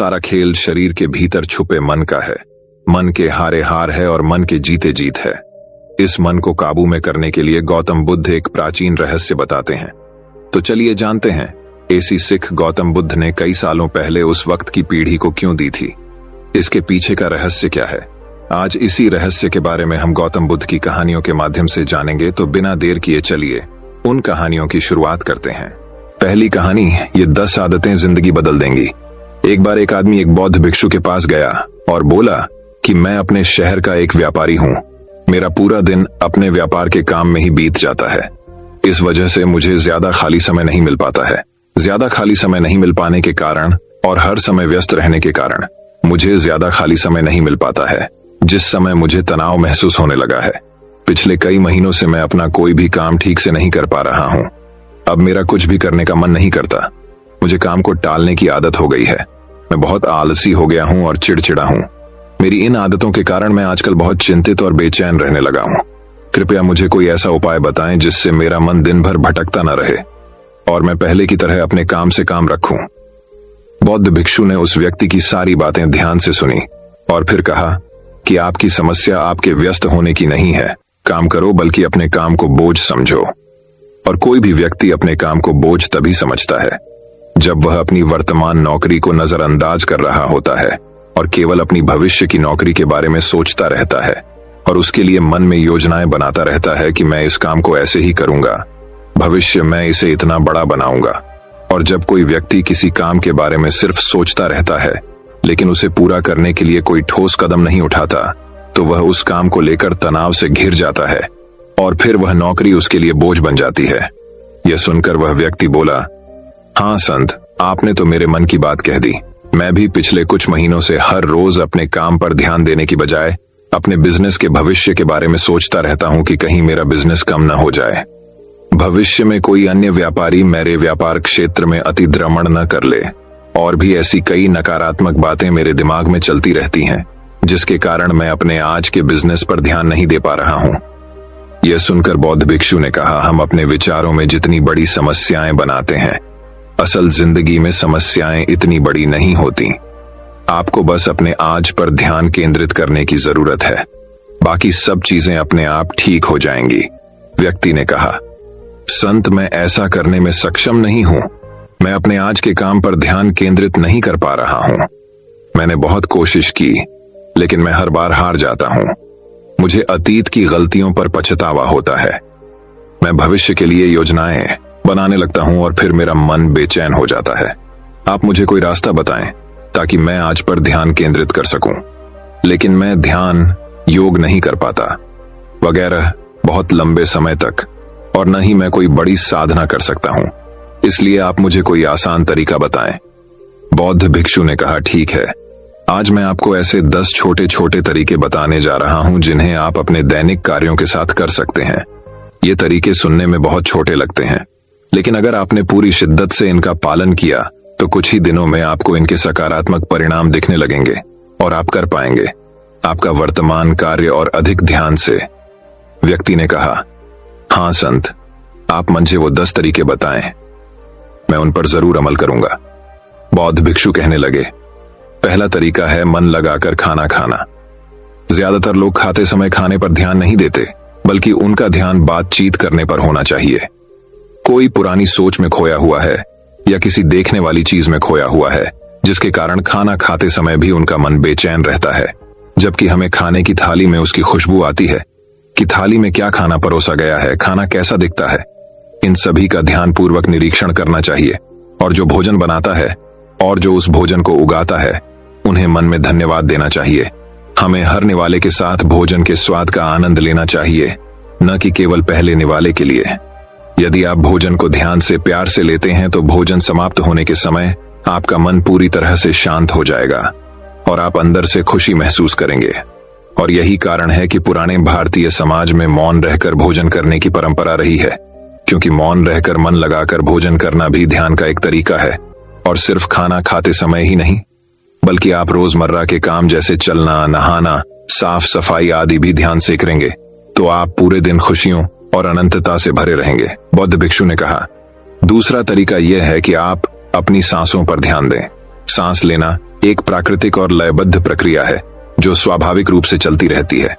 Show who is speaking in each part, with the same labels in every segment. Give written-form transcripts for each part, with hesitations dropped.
Speaker 1: सारा खेल शरीर के भीतर छुपे मन का है। मन के हारे हार है और मन के जीते जीत है। इस मन को काबू में करने के लिए गौतम बुद्ध एक प्राचीन रहस्य बताते हैं। तो चलिए जानते हैं ऐसी सिख गौतम बुद्ध ने कई सालों पहले उस वक्त की पीढ़ी को क्यों दी थी। इसके पीछे का रहस्य क्या है, आज इसी रहस्य के बारे में हम गौतम बुद्ध की कहानियों के माध्यम से जानेंगे। तो बिना देर किए चलिए उन कहानियों की शुरुआत करते हैं। पहली कहानी, ये 10 आदतें जिंदगी बदल देंगी। एक बार एक आदमी एक बौद्ध भिक्षु के पास गया और बोला कि मैं अपने शहर का एक व्यापारी हूँ, मेरा पूरा दिन अपने व्यापार के काम में ही बीत जाता है। इस वजह से मुझे ज्यादा खाली समय नहीं मिल पाता है। ज्यादा खाली समय नहीं मिल पाने के कारण और हर समय व्यस्त रहने के कारण मुझे ज्यादा खाली समय नहीं मिल पाता है, जिस समय मुझे तनाव महसूस होने लगा है। पिछले कई महीनों से मैं अपना कोई भी काम ठीक से नहीं कर पा रहा हूँ। अब मेरा कुछ भी करने का मन नहीं करता। मुझे काम को टालने की आदत हो गई है। मैं बहुत आलसी हो गया हूँ और चिड़चिड़ा हूँ। मेरी इन आदतों के कारण मैं आजकल बहुत चिंतित और बेचैन रहने लगा हूँ। कृपया मुझे कोई ऐसा उपाय बताएं जिससे मेरा मन दिन भर भटकता न रहे और मैं पहले की तरह अपने काम से काम रखूं। बौद्ध भिक्षु ने उस व्यक्ति की सारी बातें ध्यान से सुनी और फिर कहा कि आपकी समस्या आपके व्यस्त होने की नहीं है, काम करो, बल्कि अपने काम को बोझ समझो। और कोई भी व्यक्ति अपने काम को बोझ तभी समझता है जब वह अपनी वर्तमान नौकरी को नजरअंदाज कर रहा होता है और केवल अपनी भविष्य की नौकरी के बारे में सोचता रहता है और उसके लिए मन में योजनाएं बनाता रहता है कि मैं इस काम को ऐसे ही करूंगा, भविष्य में इसे इतना बड़ा बनाऊंगा। और जब कोई व्यक्ति किसी काम के बारे में सिर्फ सोचता रहता है लेकिन उसे पूरा करने के लिए कोई ठोस कदम नहीं उठाता, तो वह उस काम को लेकर तनाव से घिर जाता है और फिर वह नौकरी उसके लिए बोझ बन जाती है। यह सुनकर वह व्यक्ति बोला, हाँ संत, आपने तो मेरे मन की बात कह दी। मैं भी पिछले कुछ महीनों से हर रोज अपने काम पर ध्यान देने की बजाय अपने बिजनेस के भविष्य के बारे में सोचता रहता हूं कि कहीं मेरा बिजनेस कम न हो जाए, भविष्य में कोई अन्य व्यापारी मेरे व्यापार क्षेत्र में अतिक्रमण न कर ले। और भी ऐसी कई नकारात्मक बातें मेरे दिमाग में चलती रहती हैं, जिसके कारण मैं अपने आज के बिजनेस पर ध्यान नहीं दे पा रहा हूं। यह सुनकर बौद्ध भिक्षु ने कहा, हम अपने विचारों में जितनी बड़ी समस्याएं बनाते हैं, असल जिंदगी में समस्याएं इतनी बड़ी नहीं होती। आपको बस अपने आज पर ध्यान केंद्रित करने की जरूरत है, बाकी सब चीजें अपने आप ठीक हो जाएंगी। व्यक्ति ने कहा, संत, मैं ऐसा करने में सक्षम नहीं हूं। मैं अपने आज के काम पर ध्यान केंद्रित नहीं कर पा रहा हूं। मैंने बहुत कोशिश की लेकिन मैं हर बार हार जाता हूं। मुझे अतीत की गलतियों पर पछतावा होता है। मैं भविष्य के लिए योजनाएं बनाने लगता हूं और फिर मेरा मन बेचैन हो जाता है। आप मुझे कोई रास्ता बताएं ताकि मैं आज पर ध्यान केंद्रित कर सकूं। लेकिन मैं ध्यान योग नहीं कर पाता वगैरह बहुत लंबे समय तक, और न ही मैं कोई बड़ी साधना कर सकता हूं। इसलिए आप मुझे कोई आसान तरीका बताएं। बौद्ध भिक्षु ने कहा, ठीक है, आज मैं आपको ऐसे 10 छोटे छोटे तरीके बताने जा रहा हूं जिन्हें आप अपने दैनिक कार्यों के साथ कर सकते हैं। ये तरीके सुनने में बहुत छोटे लगते हैं, लेकिन अगर आपने पूरी शिद्दत से इनका पालन किया तो कुछ ही दिनों में आपको इनके सकारात्मक परिणाम दिखने लगेंगे और आप कर पाएंगे आपका वर्तमान कार्य और अधिक ध्यान से। व्यक्ति ने कहा, हाँ संत, आप मुझे वो 10 तरीके बताएं, मैं उन पर जरूर अमल करूंगा। बौद्ध भिक्षु कहने लगे, पहला तरीका है मन लगाकर खाना खाना। ज्यादातर लोग खाते समय खाने पर ध्यान नहीं देते, बल्कि उनका ध्यान बातचीत करने पर होना चाहिए। कोई पुरानी सोच में खोया हुआ है या किसी देखने वाली चीज में खोया हुआ है, जिसके कारण खाना खाते समय भी उनका मन बेचैन रहता है, जबकि हमें खाने की थाली में उसकी खुशबू आती है कि थाली में क्या खाना परोसा गया है, खाना कैसा दिखता है। इन सभी का ध्यान पूर्वक निरीक्षण करना चाहिए और जो भोजन बनाता है और जो उस भोजन को उगाता है, उन्हें मन में धन्यवाद देना चाहिए। हमें हर निवाले के साथ भोजन के स्वाद का आनंद लेना चाहिए, न कि केवल पहले निवाले के लिए। यदि आप भोजन को ध्यान से प्यार से लेते हैं तो भोजन समाप्त होने के समय आपका मन पूरी तरह से शांत हो जाएगा और आप अंदर से खुशी महसूस करेंगे। और यही कारण है कि पुराने भारतीय समाज में मौन रहकर भोजन करने की परंपरा रही है, क्योंकि मौन रहकर मन लगाकर भोजन करना भी ध्यान का एक तरीका है। और सिर्फ खाना खाते समय ही नहीं, बल्कि आप रोजमर्रा के काम जैसे चलना, नहाना, साफ सफाई आदि भी ध्यान से करेंगे तो आप पूरे दिन खुशियों और अनंतता से भरे रहेंगे। बौद्ध भिक्षु ने कहा, दूसरा तरीका यह है कि आप अपनी सांसों पर ध्यान दें। सांस लेना एक प्राकृतिक और लयबद्ध प्रक्रिया है जो स्वाभाविक रूप से चलती रहती है।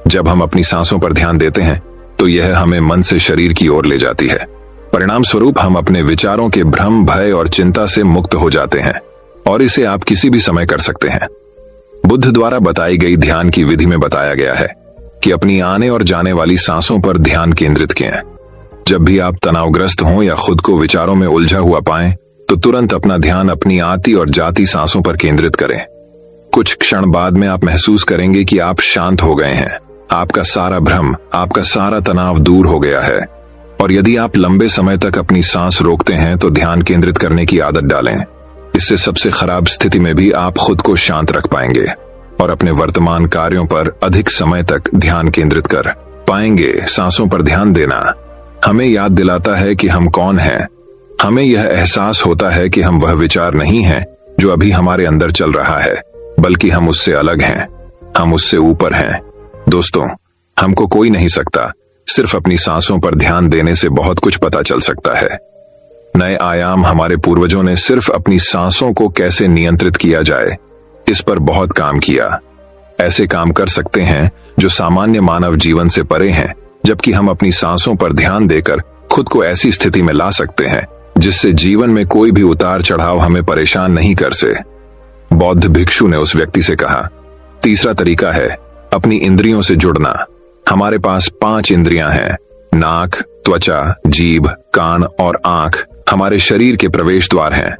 Speaker 1: जब हम अपनी सांसों पर ध्यान देते हैं तो यह हमें मन से शरीर की ओर ले जाती है। परिणाम स्वरूप हम अपने विचारों के भ्रम, भय और चिंता से मुक्त हो जाते हैं और इसे आप किसी भी समय कर सकते हैं। बुद्ध द्वारा बताई गई ध्यान की विधि में बताया गया है कि अपनी आने और जाने वाली सांसों पर ध्यान केंद्रित करें। जब भी आप तनावग्रस्त हों या खुद को विचारों में उलझा हुआ पाएं, तो तुरंत अपना ध्यान अपनी आती और जाती सांसों पर केंद्रित करें। कुछ क्षण बाद में आप महसूस करेंगे कि आप शांत हो गए हैं, आपका सारा भ्रम, आपका सारा तनाव दूर हो गया है। और यदि आप लंबे समय तक अपनी सांस रोकते हैं तो ध्यान केंद्रित करने की आदत डालें। इससे सबसे खराब स्थिति में भी आप खुद को शांत रख पाएंगे और अपने वर्तमान कार्यों पर अधिक समय तक ध्यान केंद्रित कर पाएंगे। सांसों पर ध्यान देना हमें याद दिलाता है कि हम कौन हैं। हमें यह एहसास होता है कि हम वह विचार नहीं हैं जो अभी हमारे अंदर चल रहा है, बल्कि हम उससे अलग हैं, हम उससे ऊपर हैं। दोस्तों, हमको कोई नहीं सकता, सिर्फ अपनी सांसों पर ध्यान देने से बहुत कुछ पता चल सकता है। नए आयाम हमारे पूर्वजों ने सिर्फ अपनी सांसों को कैसे नियंत्रित किया जाए इस पर बहुत काम किया। ऐसे काम कर सकते हैं जो सामान्य मानव जीवन से परे हैं, जबकि हम अपनी सांसों पर ध्यान देकर खुद को ऐसी स्थिति में ला सकते हैं जिससे जीवन में कोई भी उतार चढ़ाव हमें परेशान नहीं कर से। बौद्ध भिक्षु ने उस व्यक्ति से कहा, तीसरा तरीका है अपनी इंद्रियों से जुड़ना। हमारे पास 5 इंद्रियां हैं, नाक, त्वचा, जीभ, कान और आंख हमारे शरीर के प्रवेश द्वार हैं।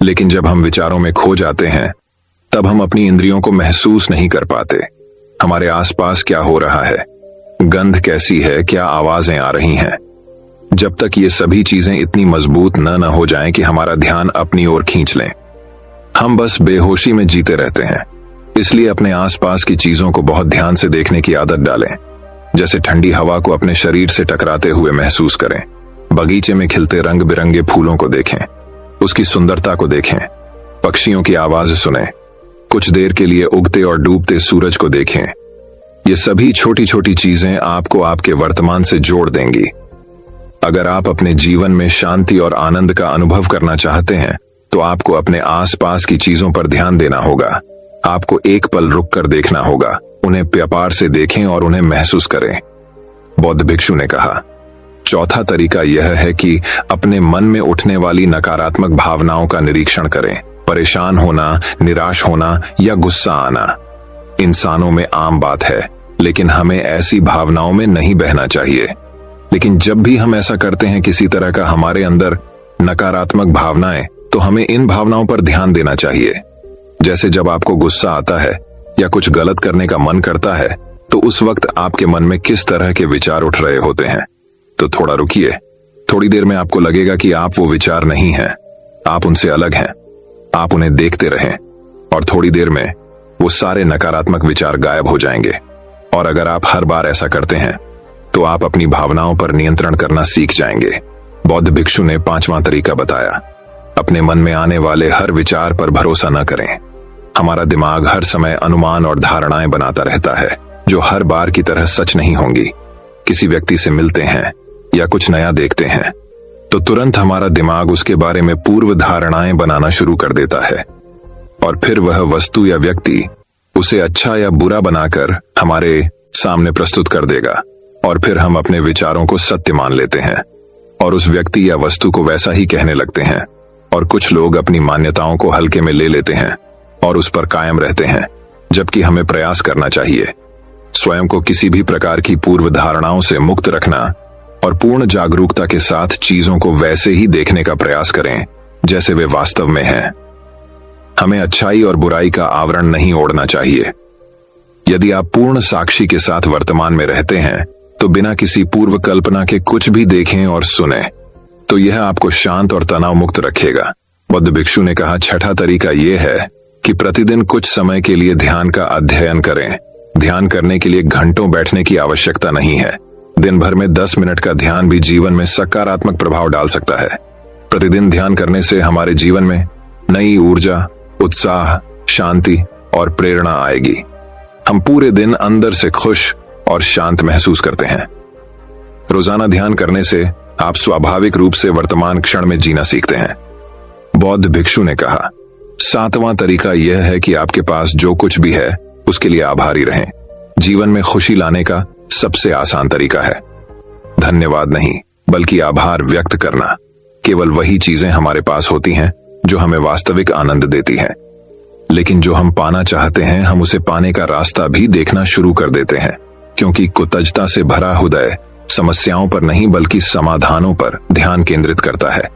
Speaker 1: लेकिन जब हम विचारों में खो जाते हैं तब हम अपनी इंद्रियों को महसूस नहीं कर पाते। हमारे आसपास क्या हो रहा है, गंध कैसी है, क्या आवाजें आ रही हैं। जब तक ये सभी चीजें इतनी मजबूत न हो जाएं कि हमारा ध्यान अपनी ओर खींच लें, हम बस बेहोशी में जीते रहते हैं। इसलिए अपने आसपास की चीजों को बहुत ध्यान से देखने की आदत डालें। जैसे ठंडी हवा को अपने शरीर से टकराते हुए महसूस करें, बगीचे में खिलते रंग बिरंगे फूलों को देखें, उसकी सुंदरता को देखें, पक्षियों की आवाज सुनें, कुछ देर के लिए उगते और डूबते सूरज को देखें। ये सभी छोटी छोटी चीजें आपको आपके वर्तमान से जोड़ देंगी। अगर आप अपने जीवन में शांति और आनंद का अनुभव करना चाहते हैं तो आपको अपने आसपास की चीजों पर ध्यान देना होगा। आपको एक पल रुक कर देखना होगा, उन्हें प्यार से देखें और उन्हें महसूस करें। बौद्ध भिक्षु ने कहा, चौथा तरीका यह है कि अपने मन में उठने वाली नकारात्मक भावनाओं का निरीक्षण करें। परेशान होना, निराश होना या गुस्सा आना इंसानों में आम बात है, लेकिन हमें ऐसी भावनाओं में नहीं बहना चाहिए। लेकिन जब भी हम ऐसा करते हैं, किसी तरह का हमारे अंदर नकारात्मक भावनाएं, तो हमें इन भावनाओं पर ध्यान देना चाहिए। जैसे जब आपको गुस्सा आता है या कुछ गलत करने का मन करता है, तो उस वक्त आपके मन में किस तरह के विचार उठ रहे होते हैं। तो थोड़ा रुकिए, थोड़ी देर में आपको लगेगा कि आप वो विचार नहीं हैं, आप उनसे अलग हैं। आप उन्हें देखते रहें और थोड़ी देर में वो सारे नकारात्मक विचार गायब हो जाएंगे। और अगर आप हर बार ऐसा करते हैं तो आप अपनी भावनाओं पर नियंत्रण करना सीख जाएंगे। बौद्ध भिक्षु ने 5वां तरीका बताया, अपने मन में आने वाले हर विचार पर भरोसा न करें। हमारा दिमाग हर समय अनुमान और धारणाएं बनाता रहता है जो हर बार की तरह सच नहीं होंगी। किसी व्यक्ति से मिलते हैं या कुछ नया देखते हैं तो तुरंत हमारा दिमाग उसके बारे में पूर्व धारणाएं बनाना शुरू कर देता है और फिर वह वस्तु या व्यक्ति उसे अच्छा या बुरा बनाकर हमारे सामने प्रस्तुत कर देगा और फिर हम अपने विचारों को सत्य मान लेते हैं और उस व्यक्ति या वस्तु को वैसा ही कहने लगते हैं। और कुछ लोग अपनी मान्यताओं को हल्के में ले लेते हैं और उस पर कायम रहते हैं, जबकि हमें प्रयास करना चाहिए स्वयं को किसी भी प्रकार की पूर्व धारणाओं से मुक्त रखना और पूर्ण जागरूकता के साथ चीजों को वैसे ही देखने का प्रयास करें जैसे वे वास्तव में हैं। हमें अच्छाई और बुराई का आवरण नहीं ओढ़ना चाहिए। यदि आप पूर्ण साक्षी के साथ वर्तमान में रहते हैं तो बिना किसी पूर्व कल्पना के कुछ भी देखें और सुने तो यह आपको शांत और तनाव मुक्त रखेगा। बौद्ध भिक्षु ने कहा, छठा तरीका यह है कि प्रतिदिन कुछ समय के लिए ध्यान का अध्ययन करें। ध्यान करने के लिए घंटों बैठने की आवश्यकता नहीं है। दिन भर में 10 मिनट का ध्यान भी जीवन में सकारात्मक प्रभाव डाल सकता है। प्रतिदिन ध्यान करने से हमारे जीवन में नई ऊर्जा, उत्साह, शांति और प्रेरणा आएगी। हम पूरे दिन अंदर से खुश और शांत महसूस करते हैं। रोजाना ध्यान करने से आप स्वाभाविक रूप से वर्तमान क्षण में जीना सीखते हैं। बौद्ध भिक्षु ने कहा, सातवां तरीका यह है कि आपके पास जो कुछ भी है उसके लिए आभारी रहें। जीवन में खुशी लाने का सबसे आसान तरीका है धन्यवाद नहीं, बल्कि आभार व्यक्त करना। केवल वही चीजें हमारे पास होती हैं जो हमें वास्तविक आनंद देती हैं, लेकिन जो हम पाना चाहते हैं हम उसे पाने का रास्ता भी देखना शुरू कर देते हैं, क्योंकि कृतज्ञता से भरा हृदय समस्याओं पर नहीं बल्कि समाधानों पर ध्यान केंद्रित करता है।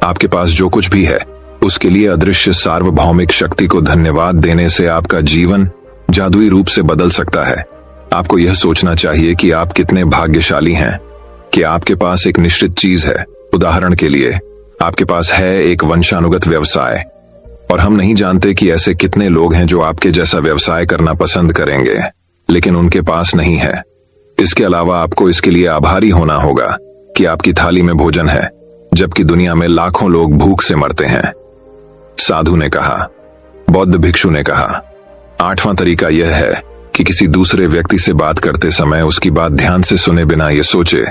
Speaker 1: आपके पास जो कुछ भी है उसके लिए अदृश्य सार्वभौमिक शक्ति को धन्यवाद देने से आपका जीवन जादुई रूप से बदल सकता है। आपको यह सोचना चाहिए कि आप कितने भाग्यशाली हैं कि आपके पास एक निश्चित चीज है। उदाहरण के लिए आपके पास है एक वंशानुगत व्यवसाय, और हम नहीं जानते कि ऐसे कितने लोग हैं जो आपके जैसा व्यवसाय करना पसंद करेंगे, लेकिन उनके पास नहीं है। इसके अलावा आपको इसके लिए आभारी होना होगा कि आपकी थाली में भोजन है, जबकि दुनिया में लाखों लोग भूख से मरते हैं। साधु ने कहा, बौद्ध भिक्षु ने कहा। आठवां तरीका यह है कि किसी दूसरे व्यक्ति से बात करते समय उसकी बात ध्यान से सुने बिना यह सोचे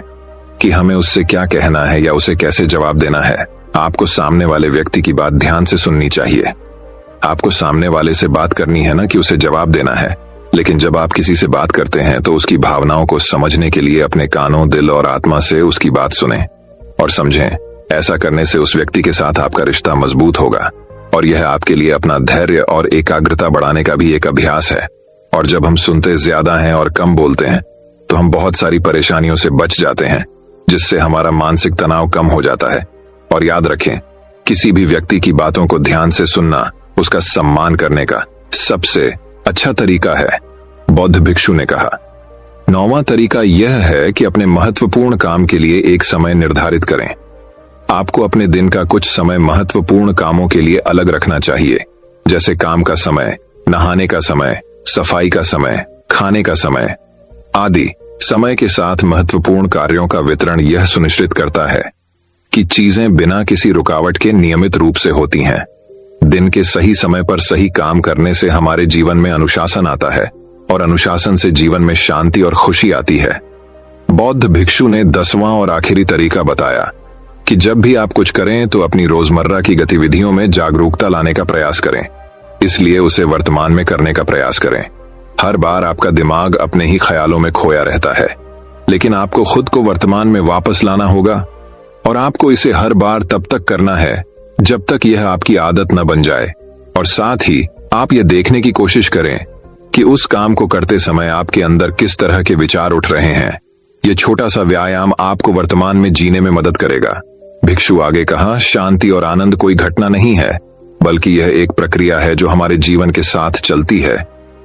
Speaker 1: कि हमें उससे क्या कहना है या उसे कैसे जवाब देना है। आपको सामने वाले व्यक्ति की बात ध्यान से सुननी चाहिए। आपको सामने वाले से बात करनी है ना कि उसे जवाब देना है। लेकिन जब आप किसी से बात करते हैं तो उसकी भावनाओं को समझने के लिए अपने कानों, दिल और आत्मा से उसकी बात सुनें और समझें। ऐसा करने से उस व्यक्ति के साथ आपका रिश्ता मजबूत होगा, और यह आपके लिए अपना धैर्य और एकाग्रता बढ़ाने का भी एक अभ्यास है। और जब हम सुनते ज्यादा हैं और कम बोलते हैं तो हम बहुत सारी परेशानियों से बच जाते हैं, जिससे हमारा मानसिक तनाव कम हो जाता है। और याद रखें, किसी भी व्यक्ति की बातों को ध्यान से सुनना उसका सम्मान करने का सबसे अच्छा तरीका है, बौद्ध भिक्षु ने कहा। नौवां तरीका यह है कि अपने महत्वपूर्ण काम के लिए एक समय निर्धारित करें। आपको अपने दिन का कुछ समय महत्वपूर्ण कामों के लिए अलग रखना चाहिए, जैसे काम का समय, नहाने का समय, सफाई का समय, खाने का समय आदि। समय के साथ महत्वपूर्ण कार्यों का वितरण यह सुनिश्चित करता है कि चीजें बिना किसी रुकावट के नियमित रूप से होती हैं। दिन के सही समय पर सही काम करने से हमारे जीवन में अनुशासन आता है, और अनुशासन से जीवन में शांति और खुशी आती है। बौद्ध भिक्षु ने 10वां और आखिरी तरीका बताया कि जब भी आप कुछ करें तो अपनी रोजमर्रा की गतिविधियों में जागरूकता लाने का प्रयास करें, इसलिए उसे वर्तमान में करने का प्रयास करें। हर बार आपका दिमाग अपने ही ख्यालों में खोया रहता है, लेकिन आपको खुद को वर्तमान में वापस लाना होगा, और आपको इसे हर बार तब तक करना है जब तक यह आपकी आदत न बन जाए। और साथ ही आप यह देखने की कोशिश करें कि उस काम को करते समय आपके अंदर किस तरह के विचार उठ रहे हैं। यह छोटा सा व्यायाम आपको वर्तमान में जीने में मदद करेगा। भिक्षु आगे कहा, शांति और आनंद कोई घटना नहीं है, बल्कि यह एक प्रक्रिया है जो हमारे जीवन के साथ चलती है,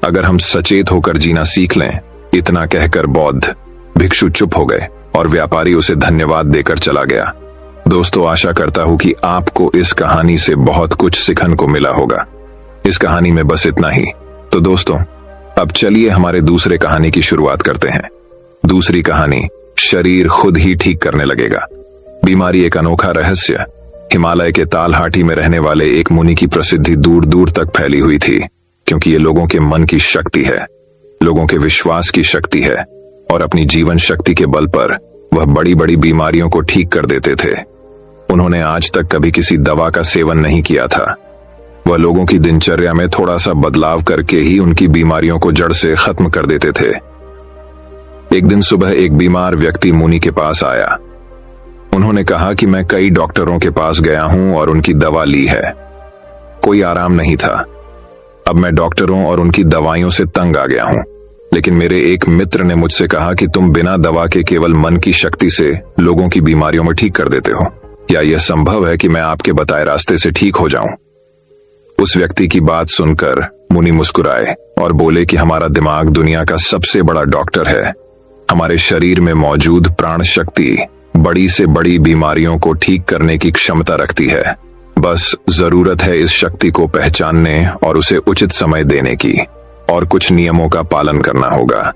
Speaker 1: अगर हम सचेत होकर जीना सीख लें। इतना कहकर बौद्ध भिक्षु चुप हो गए और व्यापारी उसे धन्यवाद देकर चला गया। दोस्तों, आशा करता हूं कि आपको इस कहानी से बहुत कुछ सीखने को मिला होगा। इस कहानी में बस इतना ही। तो दोस्तों, अब चलिए हमारे दूसरे कहानी की शुरुआत करते हैं। दूसरी कहानी, शरीर खुद ही ठीक करने लगेगा। बीमारी एक अनोखा रहस्य। हिमालय के तालहाटी में रहने वाले एक मुनि की प्रसिद्धि दूर दूर तक फैली हुई थी, क्योंकि ये लोगों के मन की शक्ति है, लोगों के विश्वास की शक्ति है, और अपनी जीवन शक्ति के बल पर वह बड़ी बड़ी बीमारियों को ठीक कर देते थे। उन्होंने आज तक कभी किसी दवा का सेवन नहीं किया था। वह लोगों की दिनचर्या में थोड़ा सा बदलाव करके ही उनकी बीमारियों को जड़ से खत्म कर देते थे। एक दिन सुबह एक बीमार व्यक्ति मुनि के पास आया। उन्होंने कहा कि मैं कई डॉक्टरों के पास गया हूं और उनकी दवा ली है, कोई आराम नहीं था। अब मैं डॉक्टरों और उनकी दवाइयों से तंग आ गया हूं, लेकिन मेरे एक मित्र ने मुझसे कहा कि तुम बिना दवा के केवल मन की शक्ति से लोगों की बीमारियों में ठीक कर देते हो। क्या यह संभव है कि मैं आपके बताए रास्ते से ठीक हो जाऊं? उस व्यक्ति की बात सुनकर मुनि मुस्कुराए और बोले कि हमारा दिमाग दुनिया का सबसे बड़ा डॉक्टर है। हमारे शरीर में मौजूद प्राण शक्ति बड़ी से बड़ी बीमारियों को ठीक करने की क्षमता रखती है। बस जरूरत है इस शक्ति को पहचानने और उसे उचित समय देने की, और कुछ नियमों का पालन करना होगा।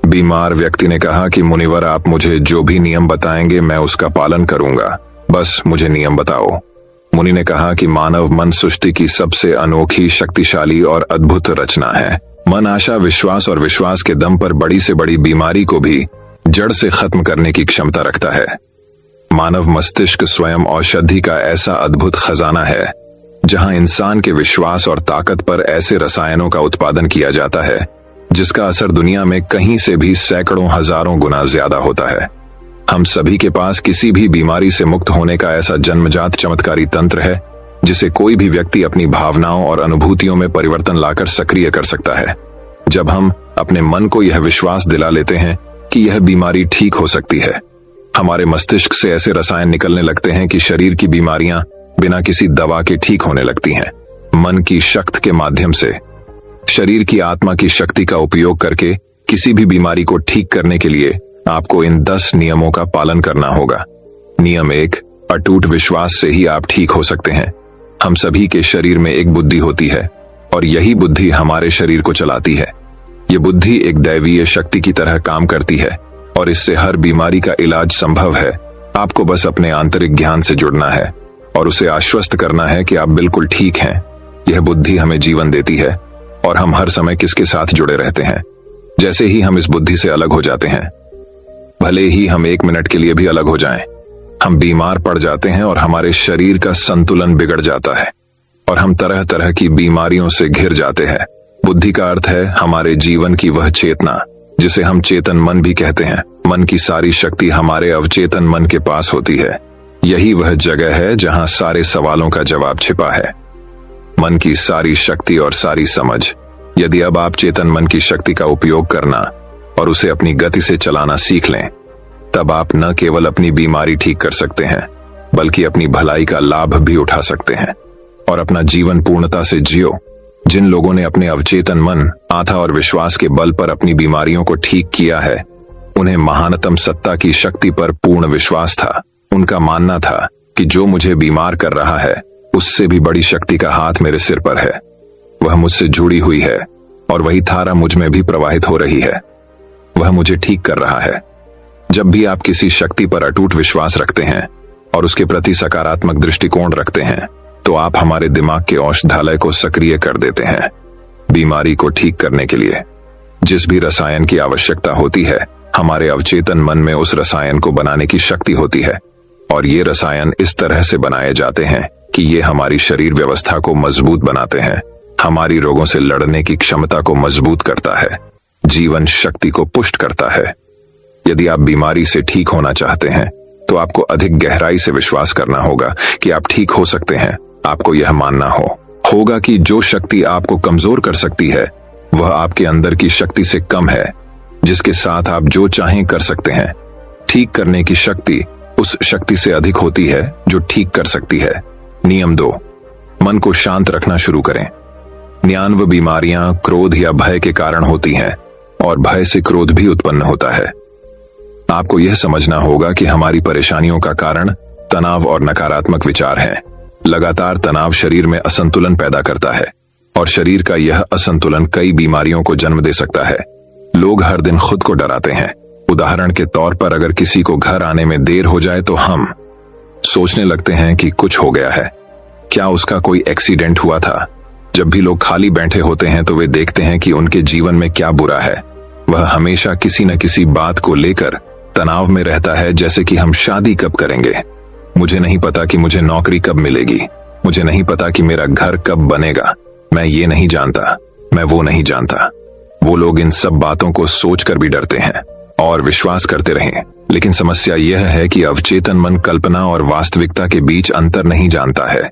Speaker 1: बीमार व्यक्ति ने कहा कि मुनिवर, आप मुझे जो भी नियम बताएंगे मैं उसका पालन करूंगा, बस मुझे नियम बताओ। मुनि ने कहा कि मानव मन सृष्टि की सबसे अनोखी, शक्तिशाली और अद्भुत रचना है। मन आशा, विश्वास और विश्वास के दम पर बड़ी से बड़ी बीमारी को भी जड़ से खत्म करने की क्षमता रखता है। मानव मस्तिष्क स्वयं औषधि का ऐसा अद्भुत खजाना है जहां इंसान के विश्वास और ताकत पर ऐसे रसायनों का उत्पादन किया जाता है जिसका असर दुनिया में कहीं से भी सैकड़ों हजारों गुना ज्यादा होता है। हम सभी के पास किसी भी बीमारी से मुक्त होने का ऐसा जन्मजात चमत्कारी तंत्र है जिसे कोई भी व्यक्ति अपनी भावनाओं और अनुभूतियों में परिवर्तन लाकर सक्रिय कर सकता है। जब हम अपने मन को यह विश्वास दिला लेते हैं कि यह बीमारी ठीक हो सकती है, हमारे मस्तिष्क से ऐसे रसायन निकलने लगते हैं कि शरीर की बीमारियां बिना किसी दवा के ठीक होने लगती हैं। मन की शक्ति के माध्यम से शरीर की आत्मा की शक्ति का उपयोग करके किसी भी बीमारी को ठीक करने के लिए आपको इन 10 नियमों का पालन करना होगा। नियम 1, अटूट विश्वास से ही आप ठीक हो सकते हैं। हम सभी के शरीर में एक बुद्धि होती है और यही बुद्धि हमारे शरीर को चलाती है। ये बुद्धि एक दैवीय शक्ति की तरह काम करती है और इससे हर बीमारी का इलाज संभव है। आपको बस अपने आंतरिक ज्ञान से जुड़ना है और उसे आश्वस्त करना है कि आप बिल्कुल ठीक हैं। यह बुद्धि हमें जीवन देती है और हम हर समय किसके साथ जुड़े रहते हैं। जैसे ही हम इस बुद्धि से अलग हो जाते हैं, भले ही हम 1 मिनट के लिए भी अलग हो जाएं, हम बीमार पड़ जाते हैं और हमारे शरीर का संतुलन बिगड़ जाता है और हम तरह तरह की बीमारियों से घिर जाते हैं। बुद्धि का अर्थ है हमारे जीवन की वह चेतना जिसे हम चेतन मन भी कहते हैं। मन की सारी शक्ति हमारे अवचेतन मन के पास होती है। यही वह जगह है जहां सारे सवालों का जवाब छिपा है। मन की सारी शक्ति और सारी समझ। यदि अब आप चेतन मन की शक्ति का उपयोग करना और उसे अपनी गति से चलाना सीख लें, तब आप न केवल अपनी बीमारी ठीक कर सकते हैं बल्कि अपनी भलाई का लाभ भी उठा सकते हैं और अपना जीवन पूर्णता से जियो। जिन लोगों ने अपने अवचेतन मन, आस्था और विश्वास के बल पर अपनी बीमारियों को ठीक किया है, उन्हें महानतम सत्ता की शक्ति पर पूर्ण विश्वास था। उनका मानना था कि जो मुझे बीमार कर रहा है उससे भी बड़ी शक्ति का हाथ मेरे सिर पर है। वह मुझसे जुड़ी हुई है और वही धारा मुझ में भी प्रवाहित हो रही है। वह मुझे ठीक कर रहा है। जब भी आप किसी शक्ति पर अटूट विश्वास रखते हैं और उसके प्रति सकारात्मक दृष्टिकोण रखते हैं, तो आप हमारे दिमाग के औषधालय को सक्रिय कर देते हैं। बीमारी को ठीक करने के लिए जिस भी रसायन की आवश्यकता होती है, हमारे अवचेतन मन में उस रसायन को बनाने की शक्ति होती है और ये रसायन इस तरह से बनाए जाते हैं कि ये हमारी शरीर व्यवस्था को मजबूत बनाते हैं, हमारी रोगों से लड़ने की क्षमता को मजबूत करता है, जीवन शक्ति को पुष्ट करता है। यदि आप बीमारी से ठीक होना चाहते हैं तो आपको अधिक गहराई से विश्वास करना होगा कि आप ठीक हो सकते हैं। आपको यह मानना होगा कि जो शक्ति आपको कमजोर कर सकती है वह आपके अंदर की शक्ति से कम है, जिसके साथ आप जो चाहें कर सकते हैं। ठीक करने की शक्ति उस शक्ति से अधिक होती है जो ठीक कर सकती है। नियम 2, मन को शांत रखना शुरू करें। न्यान्व बीमारियां क्रोध या भय के कारण होती हैं और भय से क्रोध भी उत्पन्न होता है। आपको यह समझना होगा कि हमारी परेशानियों का कारण तनाव और नकारात्मक विचार हैं। लगातार तनाव शरीर में असंतुलन पैदा करता है और शरीर का यह असंतुलन कई बीमारियों को जन्म दे सकता है। लोग हर दिन खुद को डराते हैं। उदाहरण के तौर पर अगर किसी को घर आने में देर हो जाए तो हम सोचने लगते हैं कि कुछ हो गया है, क्या उसका कोई एक्सीडेंट हुआ था। जब भी लोग खाली बैठे होते हैं तो वे देखते हैं कि उनके जीवन में क्या बुरा है। वह हमेशा किसी न किसी बात को लेकर तनाव में रहता है, जैसे कि हम शादी कब करेंगे, मुझे नहीं पता कि मुझे नौकरी कब मिलेगी, मुझे नहीं पता कि मेरा घर कब बनेगा, मैं ये नहीं जानता, मैं वो नहीं जानता। वो लोग इन सब बातों को सोचकर भी डरते हैं और विश्वास करते रहें। लेकिन समस्या यह है कि अवचेतन मन कल्पना और वास्तविकता के बीच अंतर नहीं जानता है।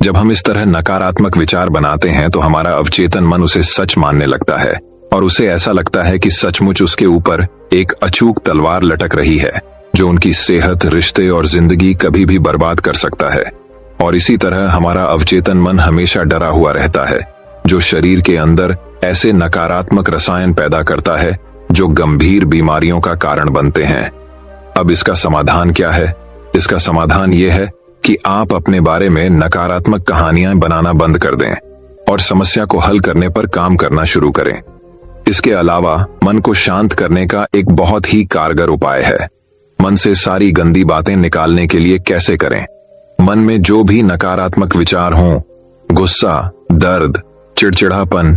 Speaker 1: जब हम इस तरह नकारात्मक विचार बनाते हैं तो हमारा अवचेतन मन उसे सच मानने लगता है और उसे ऐसा लगता है कि सचमुच उसके ऊपर एक अचूक तलवार लटक रही है जो उनकी सेहत, रिश्ते और जिंदगी कभी भी बर्बाद कर सकता है। और इसी तरह हमारा अवचेतन मन हमेशा डरा हुआ रहता है, जो शरीर के अंदर ऐसे नकारात्मक रसायन पैदा करता है जो गंभीर बीमारियों का कारण बनते हैं। अब इसका समाधान क्या है? इसका समाधान यह है कि आप अपने बारे में नकारात्मक कहानियां बनाना बंद कर दें और समस्या को हल करने पर काम करना शुरू करें। इसके अलावा मन को शांत करने का एक बहुत ही कारगर उपाय है। मन से सारी गंदी बातें निकालने के लिए कैसे करें? मन में जो भी नकारात्मक विचार हों, गुस्सा, दर्द, चिड़चिड़ापन,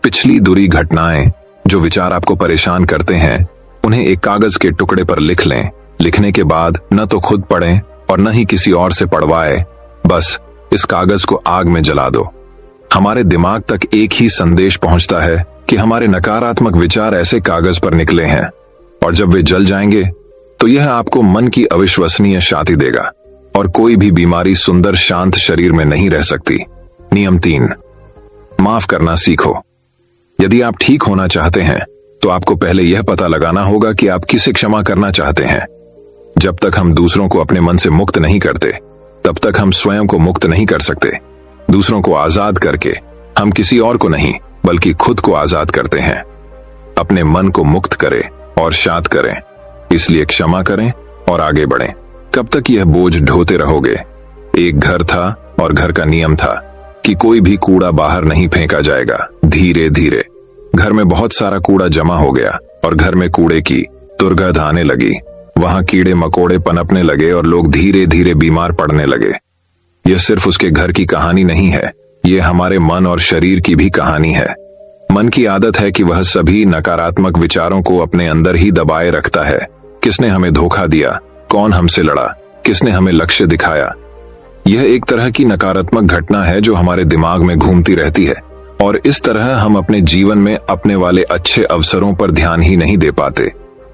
Speaker 1: पिछली बुरी घटनाएं, जो विचार आपको परेशान करते हैं, उन्हें एक कागज के टुकड़े पर लिख लें। लिखने के बाद न तो खुद पढ़ें और न ही किसी और से पढ़वाएं। बस इस कागज को आग में जला दो। हमारे दिमाग तक एक ही संदेश पहुंचता है कि हमारे नकारात्मक विचार ऐसे कागज पर निकले हैं, और जब वे जल जाएंगे तो यह आपको मन की अविश्वसनीय शांति देगा और कोई भी बीमारी सुंदर शांत शरीर में नहीं रह सकती। नियम 3, माफ करना सीखो। यदि आप ठीक होना चाहते हैं तो आपको पहले यह पता लगाना होगा कि आप किसे क्षमा करना चाहते हैं। जब तक हम दूसरों को अपने मन से मुक्त नहीं करते, तब तक हम स्वयं को मुक्त नहीं कर सकते। दूसरों को आजाद करके हम किसी और को नहीं बल्कि खुद को आजाद करते हैं। अपने मन को मुक्त करें और शांत करें। इसलिए क्षमा करें और आगे बढ़ें। कब तक यह बोझ ढोते रहोगे? एक घर था और घर का नियम था कि कोई भी कूड़ा बाहर नहीं फेंका जाएगा। धीरे धीरे घर में बहुत सारा कूड़ा जमा हो गया और घर में कूड़े की दुर्गंध आने लगी। वहां कीड़े मकोड़े पनपने लगे और लोग धीरे धीरे बीमार पड़ने लगे। यह सिर्फ उसके घर की कहानी नहीं है, यह हमारे मन और शरीर की भी कहानी है। मन की आदत है कि वह सभी नकारात्मक विचारों को अपने अंदर ही दबाए रखता है। किसने हमें धोखा दिया? कौन हमसे लड़ा? किसने हमें लक्ष्य दिखाया? यह एक तरह की नकारात्मक घटना है जो हमारे दिमाग में घूमती रहती है, और इस तरह हम अपने जीवन में अपने वाले अच्छे अवसरों पर ध्यान ही नहीं दे पाते।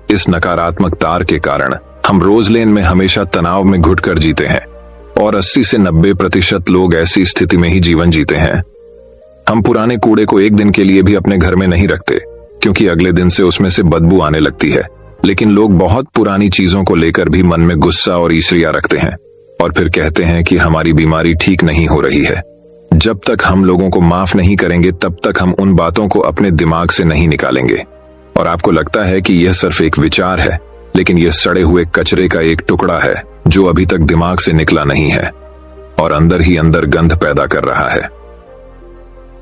Speaker 1: इस नकारात्मक तार के कारण हम रोजलेन में हमेशा तनाव में घुटकर जीते हैं, और 80 से 90% लोग ऐसी स्थिति में ही जीवन जीते हैं। हम पुराने कूड़े को एक दिन के लिए भी अपने घर में नहीं रखते, क्योंकि अगले दिन से उसमें से बदबू आने लगती है। लेकिन लोग बहुत पुरानी चीजों को लेकर भी मन में गुस्सा और ईर्ष्या रखते हैं, और फिर कहते हैं कि हमारी बीमारी ठीक नहीं हो रही है। जब तक हम लोगों को माफ नहीं करेंगे, तब तक हम उन बातों को अपने दिमाग से नहीं निकालेंगे। और आपको लगता है कि यह सिर्फ एक विचार है, लेकिन यह सड़े हुए कचरे का एक टुकड़ा है जो अभी तक दिमाग से निकला नहीं है और अंदर ही अंदर गंध पैदा कर रहा है।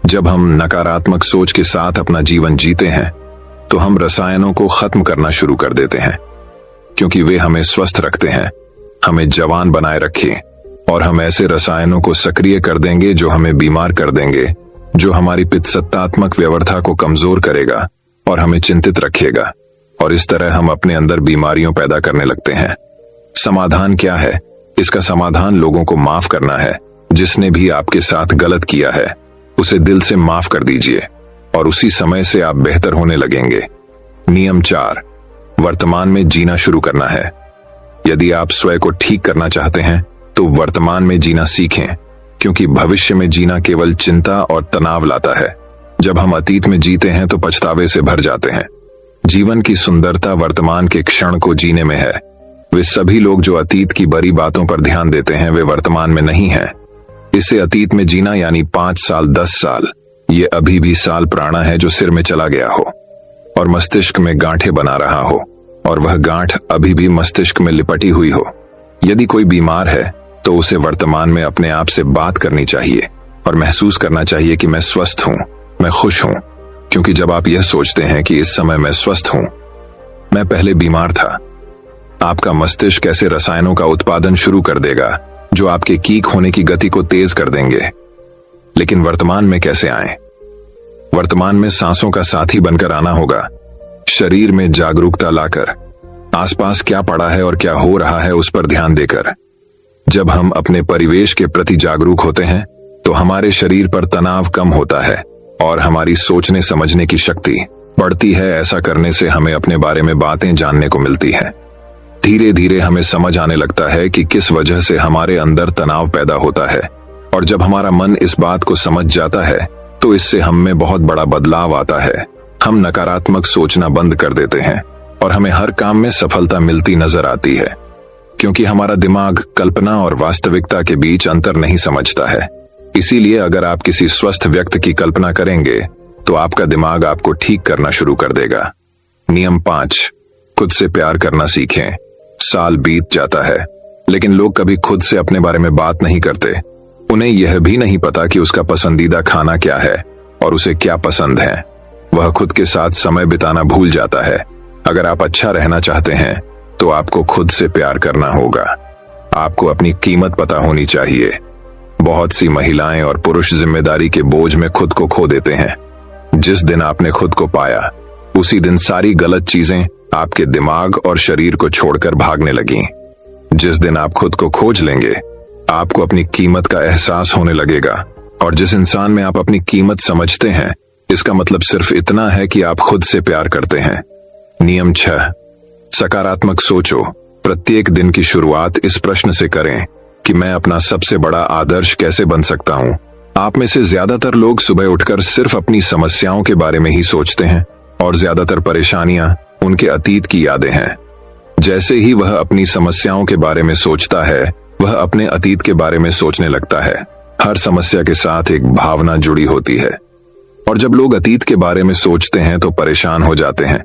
Speaker 1: जब हम नकारात्मक सोच के साथ अपना जीवन जीते हैं तो हम रसायनों को खत्म करना शुरू कर देते हैं, क्योंकि वे हमें स्वस्थ रखते हैं, हमें जवान बनाए रखें, और हम ऐसे रसायनों को सक्रिय कर देंगे जो हमें बीमार कर देंगे, जो हमारी पित्तसत्तात्मक व्यवस्था को कमजोर करेगा और हमें चिंतित रखेगा। और इस तरह हम अपने अंदर बीमारियों पैदा करने लगते हैं। समाधान क्या है? इसका समाधान लोगों को माफ करना है। जिसने भी आपके साथ गलत किया है उसे दिल से माफ कर दीजिए, और उसी समय से आप बेहतर होने लगेंगे। नियम 4, वर्तमान में जीना शुरू करना है। यदि आप स्वयं को ठीक करना चाहते हैं तो वर्तमान में जीना सीखें, क्योंकि भविष्य में जीना केवल चिंता और तनाव लाता है। जब हम अतीत में जीते हैं तो पछतावे से भर जाते हैं। जीवन की सुंदरता वर्तमान के क्षण को जीने में है। वे सभी लोग जो अतीत की बड़ी बातों पर ध्यान देते हैं वे वर्तमान में नहीं हैं। इससे अतीत में जीना यानी 5 साल 10 साल, ये अभी भी साल पुराना है जो सिर में चला गया हो और मस्तिष्क में गांठें बना रहा हो, और वह गांठ अभी भी मस्तिष्क में लिपटी हुई हो। यदि कोई बीमार है तो उसे वर्तमान में अपने आप से बात करनी चाहिए और महसूस करना चाहिए कि मैं स्वस्थ हूं, मैं खुश हूं, क्योंकि जब आप यह सोचते हैं कि इस समय मैं स्वस्थ हूं, मैं पहले बीमार था, आपका मस्तिष्क ऐसे रसायनों का उत्पादन शुरू कर देगा जो आपके ठीक होने की गति को तेज कर देंगे। लेकिन वर्तमान में कैसे आएं? वर्तमान में सांसों का साथी बनकर आना होगा, शरीर में जागरूकता लाकर, आसपास क्या पड़ा है और क्या हो रहा है उस पर ध्यान देकर। जब हम अपने परिवेश के प्रति जागरूक होते हैं तो हमारे शरीर पर तनाव कम होता है और हमारी सोचने समझने की शक्ति बढ़ती है। ऐसा करने से हमें अपने बारे में बातें जानने को मिलती हैं। धीरे धीरे हमें समझ आने लगता है कि किस वजह से हमारे अंदर तनाव पैदा होता है, और जब हमारा मन इस बात को समझ जाता है तो इससे हम में बहुत बड़ा बदलाव आता है। हम नकारात्मक सोचना बंद कर देते हैं और हमें हर काम में सफलता मिलती नजर आती है, क्योंकि हमारा दिमाग कल्पना और वास्तविकता के बीच अंतर नहीं समझता है। इसीलिए अगर आप किसी स्वस्थ व्यक्ति की कल्पना करेंगे तो आपका दिमाग आपको ठीक करना शुरू कर देगा। नियम 5, खुद से प्यार करना सीखें। साल बीत जाता है लेकिन लोग कभी खुद से अपने बारे में बात नहीं करते। उन्हें यह भी नहीं पता कि उसका पसंदीदा खाना क्या है और उसे क्या पसंद है। वह खुद के साथ समय बिताना भूल जाता है। अगर आप अच्छा रहना चाहते हैं तो आपको खुद से प्यार करना होगा। आपको अपनी कीमत पता होनी चाहिए। बहुत सी महिलाएं और पुरुष जिम्मेदारी के बोझ में खुद को खो देते हैं। जिस दिन आपने खुद को पाया उसी दिन सारी गलत चीजें आपके दिमाग और शरीर को छोड़कर भागने लगीं। जिस दिन आप खुद को खोज लेंगे आपको अपनी कीमत का एहसास होने लगेगा, और जिस इंसान में आप अपनी कीमत समझते हैं, इसका मतलब सिर्फ इतना है कि आप खुद से प्यार करते हैं। नियम 6, सकारात्मक सोचो। प्रत्येक दिन की शुरुआत इस प्रश्न से करें कि मैं अपना सबसे बड़ा आदर्श कैसे बन सकता हूं। आप में से ज्यादातर लोग सुबह उठकर सिर्फ अपनी समस्याओं के बारे में ही सोचते हैं, और ज्यादातर परेशानियां उनके अतीत की यादें हैं। जैसे ही वह अपनी समस्याओं के बारे में सोचता है, वह अपने अतीत के बारे में सोचने लगता है। हर समस्या के साथ एक भावना जुड़ी होती है, और जब लोग अतीत के बारे में सोचते हैं तो परेशान हो जाते हैं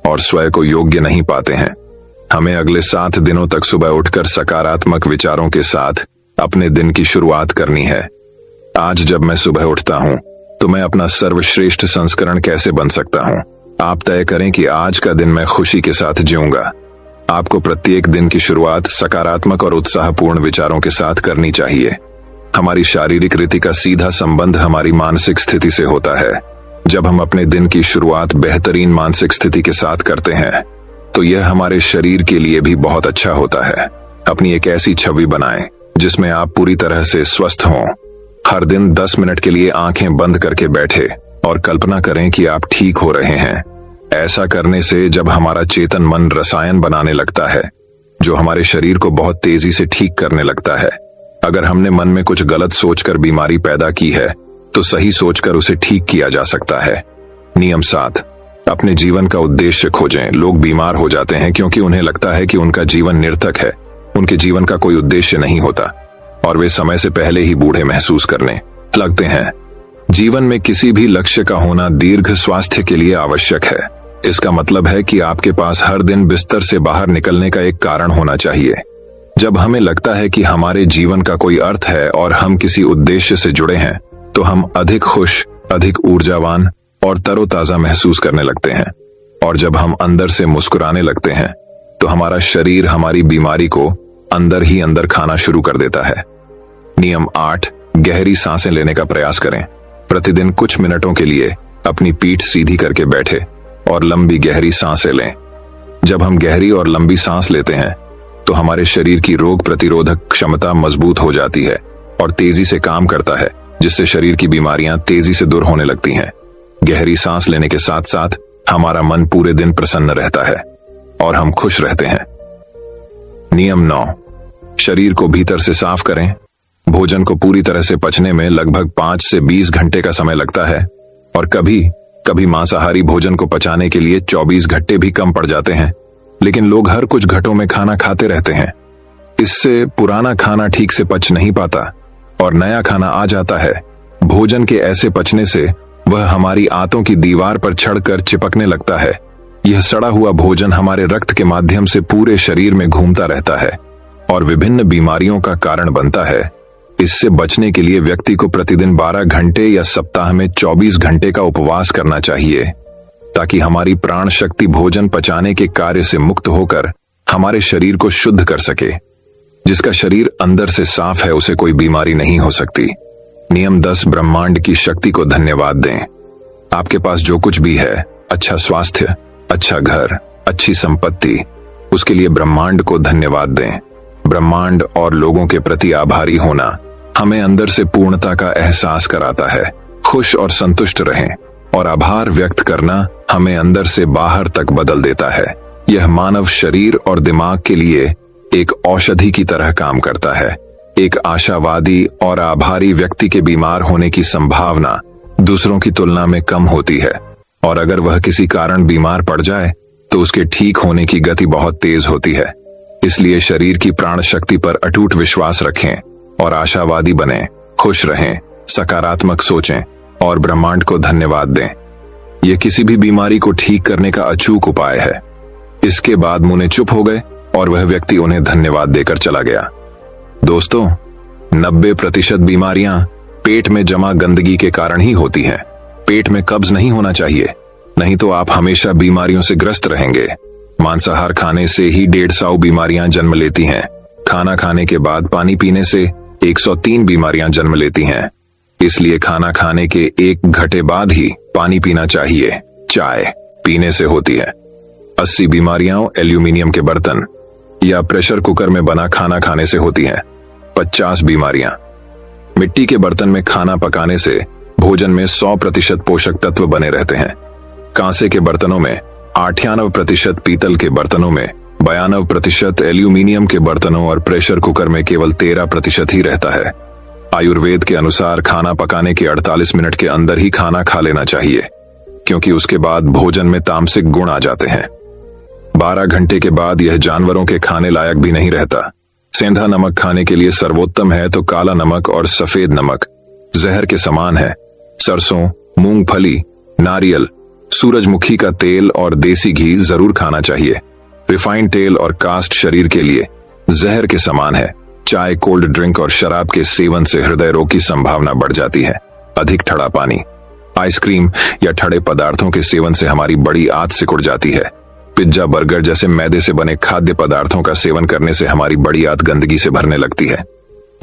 Speaker 1: और स्वयं को योग्य नहीं पाते हैं। हमें अगले 7 दिनों तक सुबह उठकर सकारात्मक विचारों के साथ अपने दिन की शुरुआत करनी है। आज जब मैं सुबह उठता हूं तो मैं अपना सर्वश्रेष्ठ संस्करण कैसे बन सकता हूं। आप तय करें कि आज का दिन मैं खुशी के साथ जीऊंगा। आपको प्रत्येक दिन की शुरुआत सकारात्मक और उत्साहपूर्ण विचारों के साथ करनी चाहिए। हमारी शारीरिक रीति का सीधा संबंध हमारी मानसिक स्थिति से होता है। जब हम अपने दिन की शुरुआत बेहतरीन मानसिक स्थिति के साथ करते हैं तो यह हमारे शरीर के लिए भी बहुत अच्छा होता है। अपनी एक ऐसी छवि बनाएं जिसमें आप पूरी तरह से स्वस्थ हों। हर दिन 10 मिनट के लिए आंखें बंद करके बैठे और कल्पना करें कि आप ठीक हो रहे हैं। ऐसा करने से जब हमारा चेतन मन रसायन बनाने लगता है जो हमारे शरीर को बहुत तेजी से ठीक करने लगता है। अगर हमने मन में कुछ गलत सोचकर बीमारी पैदा की है तो सही सोचकर उसे ठीक किया जा सकता है। नियम 7, अपने जीवन का उद्देश्य खोजें। लोग बीमार हो जाते हैं क्योंकि उन्हें लगता है कि उनका जीवन निरर्थक है, उनके जीवन का कोई उद्देश्य नहीं होता, और वे समय से पहले ही बूढ़े महसूस करने लगते हैं। जीवन में किसी भी लक्ष्य का होना दीर्घ स्वास्थ्य के लिए आवश्यक है। इसका मतलब है कि आपके पास हर दिन बिस्तर से बाहर निकलने का एक कारण होना चाहिए। जब हमें लगता है कि हमारे जीवन का कोई अर्थ है और हम किसी उद्देश्य से जुड़े हैं, तो हम अधिक खुश, अधिक ऊर्जावान और तरोताजा महसूस करने लगते हैं। और जब हम अंदर से मुस्कुराने लगते हैं तो हमारा शरीर हमारी बीमारी को अंदर ही अंदर खाना शुरू कर देता है। नियम 8, गहरी सांसें लेने का प्रयास करें। प्रतिदिन कुछ मिनटों के लिए अपनी पीठ सीधी करके बैठे और लंबी गहरी सांसें लें। जब हम गहरी और लंबी सांस लेते हैं तो हमारे शरीर की रोग प्रतिरोधक क्षमता मजबूत हो जाती है और तेजी से काम करता है, जिससे शरीर की बीमारियां तेजी से दूर होने लगती हैं। गहरी सांस लेने के साथ साथ हमारा मन पूरे दिन प्रसन्न रहता है और हम खुश रहते हैं। नियम 9, शरीर को भीतर से साफ करें। भोजन को पूरी तरह से पचने में लगभग 5 से 20 घंटे का समय लगता है, और कभी कभी मांसाहारी भोजन को पचाने के लिए 24 घंटे भी कम पड़ जाते हैं। लेकिन लोग हर कुछ घंटों में खाना खाते रहते हैं। इससे पुराना खाना ठीक से पच नहीं पाता और नया खाना आ जाता है। भोजन के ऐसे पचने से वह हमारी आंतों की दीवार पर चढ़कर चिपकने लगता है। यह सड़ा हुआ भोजन हमारे रक्त के माध्यम से पूरे शरीर में घूमता रहता है और विभिन्न बीमारियों का कारण बनता है। इससे बचने के लिए व्यक्ति को प्रतिदिन 12 घंटे या सप्ताह में 24 घंटे का उपवास करना चाहिए, ताकि हमारी प्राण शक्ति भोजन पचाने के कार्य से मुक्त होकर हमारे शरीर को शुद्ध कर सके। जिसका शरीर अंदर से साफ है उसे कोई बीमारी नहीं हो सकती। नियम 10, ब्रह्मांड की शक्ति को धन्यवाद दें। आपके पास जो कुछ भी है, अच्छा स्वास्थ्य, अच्छा घर, अच्छी संपत्ति, उसके लिए ब्रह्मांड को धन्यवाद दें। ब्रह्मांड और लोगों के प्रति आभारी होना हमें अंदर से पूर्णता का एहसास कराता है। खुश और संतुष्ट रहें, और आभार व्यक्त करना हमें अंदर से बाहर तक बदल देता है। यह मानव शरीर और दिमाग के लिए एक औषधि की तरह काम करता है। एक आशावादी और आभारी व्यक्ति के बीमार होने की संभावना दूसरों की तुलना में कम होती है, और अगर वह किसी कारण बीमार पड़ जाए तो उसके ठीक होने की गति बहुत तेज होती है। इसलिए शरीर की प्राण शक्ति पर अटूट विश्वास रखें और आशावादी बनें। खुश रहें, सकारात्मक सोचें और ब्रह्मांड को धन्यवाद दें। यह किसी भी बीमारी को ठीक करने का अचूक उपाय है। इसके बाद मुने चुप हो गए और वह व्यक्ति उन्हें धन्यवाद देकर चला गया। दोस्तों, 90% बीमारियां पेट में जमा गंदगी के कारण ही होती हैं। पेट में कब्ज नहीं होना चाहिए, नहीं तो आप हमेशा बीमारियों से ग्रस्त रहेंगे। मांसाहार खाने से ही 150 बीमारियां जन्म लेती हैं। खाना खाने के बाद पानी पीने से 103 बीमारियां जन्म लेती हैं। इसलिए खाना खाने के 1 घंटे बाद ही पानी पीना चाहिए। चाय पीने से होती है। 80 बीमारियां एल्यूमिनियम के बर्तन या प्रेशर कुकर में बना खाना खाने से होती हैं। 50 बीमारियां। मिट्टी के बर्तन में खाना पकाने से भोजन में 100% पोषक तत्व बने रहते हैं। कांसे के बर्तनों में 98%, पीतल के बर्तनों में 92%, एल्यूमिनियम के बर्तनों और प्रेशर कुकर में केवल 13% ही रहता है। आयुर्वेद के अनुसार खाना पकाने के 48 मिनट के अंदर ही खाना खा लेना चाहिए, क्योंकि उसके बाद भोजन में तामसिक गुण आ जाते हैं। 12 घंटे के बाद यह जानवरों के खाने लायक भी नहीं रहता। सेंधा नमक खाने के लिए सर्वोत्तम है, तो काला नमक और सफेद नमक जहर के समान है। सरसों, मूंगफली, नारियल, सूरजमुखी का तेल और देसी घी जरूर खाना चाहिए। रिफाइंड तेल और कास्ट शरीर के लिए जहर के समान है। चाय, कोल्ड ड्रिंक और शराब के सेवन से हृदय रोग की संभावना बढ़ जाती है। अधिक ठंडा पानी, आइसक्रीम या ठंडे पदार्थों के सेवन से हमारी बड़ी आंत सिकुड़ जाती है। पिज्जा, बर्गर जैसे मैदे से बने खाद्य पदार्थों का सेवन करने से हमारी बड़ी आंत गंदगी से भरने लगती है